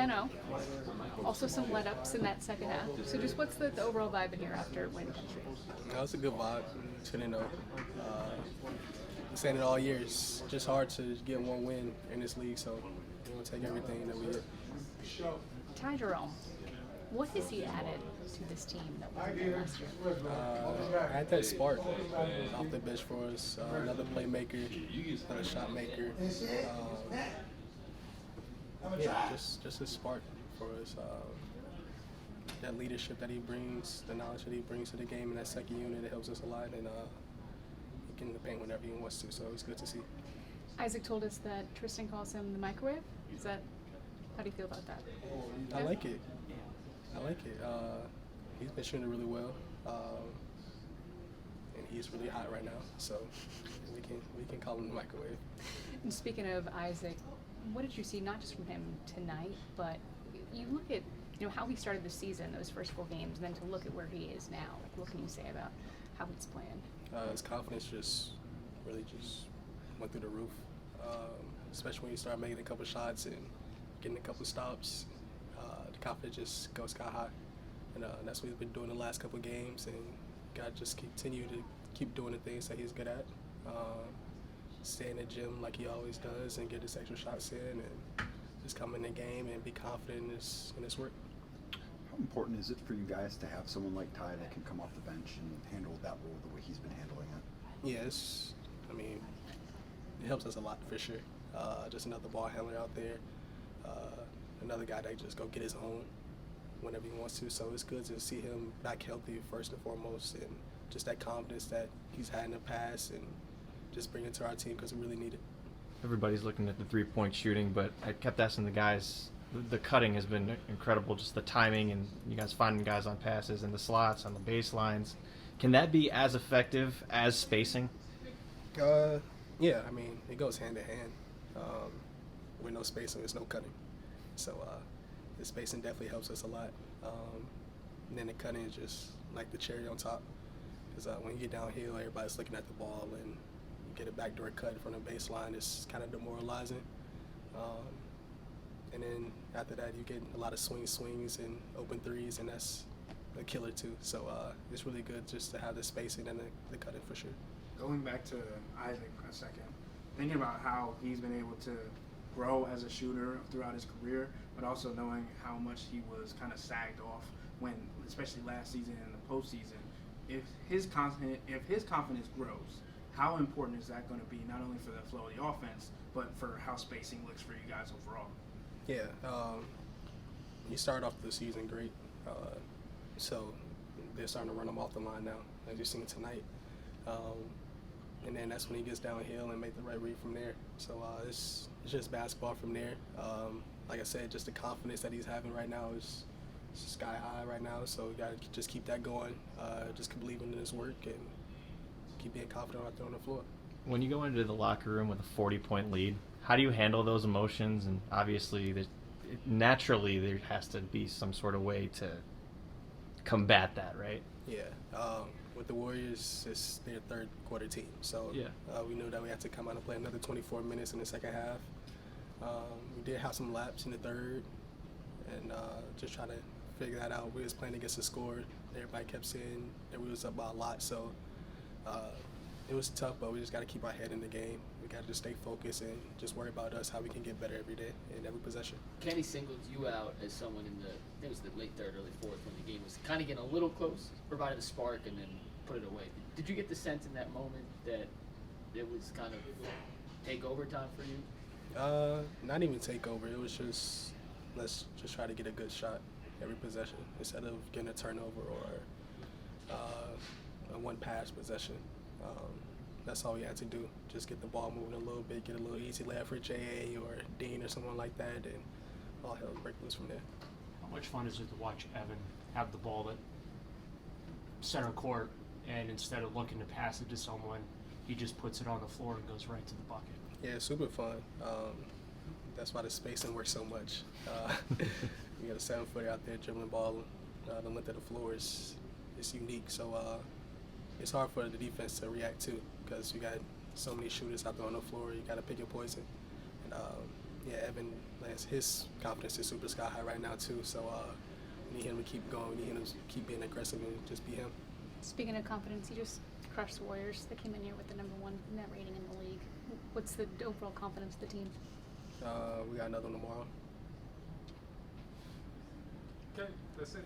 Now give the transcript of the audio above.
10-0. Also some let-ups in that second half. So just what's the overall vibe in here after win country? No, it's a good vibe. 10-0. Saying it all year. It's just hard to get one win in this league, so we're going to take everything that we get. Ty Jerome, what has he added to this team that wasn't there last year? Add that spark off the bench for us. Another playmaker, another shot maker. Just a spark for us. That leadership that he brings, the knowledge that he brings to the game in that second unit, it helps us a lot. And he can paint whenever he wants to, so it's good to see. Isaac told us that Tristan calls him the microwave. How do you feel about that? I like it. He's been shooting really well, and he's really hot right now. So we can call him the microwave. And speaking of Isaac, what did you see not just from him tonight, but you look at how he started the season, those first 4 games, and then to look at where he is now. Like, what can you say about how he's playing? His confidence really went through the roof, especially when you start making a couple shots and getting a couple stops. The confidence just goes sky high, and that's what he's been doing the last couple games. And got to just continue to keep doing the things that he's good at. Stay in the gym like he always does, and get his extra shots in, and just come in the game and be confident in his work. How important is it for you guys to have someone like Ty that can come off the bench and handle that role the way he's been handling it? Yes, it helps us a lot for sure. Just another ball handler out there. Another guy that just go get his own whenever he wants to. So it's good to see him back healthy first and foremost, and just that confidence that he's had in the past, and just bring it to our team because we really need it. Everybody's looking at the three-point shooting, but I kept asking the guys, the cutting has been incredible, just the timing and you guys finding guys on passes and the slots on the baselines. Can that be as effective as spacing? Yeah, it goes hand in hand. With no spacing, there's no cutting. So the spacing definitely helps us a lot. And then the cutting is just like the cherry on top. Because when you get downhill, everybody's looking at the ball, and you get a backdoor cut from the baseline. It's kind of demoralizing. And then after that, you get a lot of swings and open threes, and that's a killer too. So it's really good just to have the spacing and the cutting for sure. Going back to Isaac a second, thinking about how he's been able to grow as a shooter throughout his career, but also knowing how much he was kind of sagged off when, especially last season and the postseason. If his confidence grows, how important is that going to be not only for the flow of the offense, but for how spacing looks for you guys overall? Yeah, he started off the season great, so they're starting to run him off the line now, as you've seen tonight. And then that's when he gets downhill and make the right read from there. So it's just basketball from there. Like I said, just the confidence that he's having right now is sky high right now. So we got to just keep that going. Just keep believing in his work and keep being confident out there on the floor. When you go into the locker room with a 40-point lead, how do you handle those emotions? And obviously, naturally, there has to be some sort of way to combat that, right? Yeah. With the Warriors, it's their third quarter team. So yeah. We knew that we had to come out and play another 24 minutes in the second half. We did have some laps in the third, and just try to figure that out. We was playing against the score. Everybody kept saying that we was up by a lot. So it was tough, but we just got to keep our head in the game. We got to just stay focused and just worry about us, how we can get better every day in every possession. Kenny singled you out as someone in I think it was the late third, early fourth, when the game was kind of getting a little close, provided a spark, and then put it away. Did you get the sense in that moment that it was kind of take over time for you? Not even take over. It was just, let's just try to get a good shot every possession instead of getting a turnover or a one-pass possession. That's all we had to do. Just get the ball moving a little bit, get a little easy layup for J.A. or Dean or someone like that, and all hell break loose from there. How much fun is it to watch Evan have the ball at center court, and instead of looking to pass it to someone, he just puts it on the floor and goes right to the bucket? Yeah, it's super fun. That's why the spacing works so much. You got a 7-footer out there dribbling ball. The length of the floor is unique. So it's hard for the defense to react to because you got so many shooters out there on the floor. You got to pick your poison. And yeah, Evan, his confidence is super sky high right now too. So we need him to keep going. We need him to keep being aggressive and just be him. Speaking of confidence, he just crushed the Warriors. They came in here with the #1 net rating in the league. What's the overall confidence of the team? We got another one tomorrow. Okay, that's it.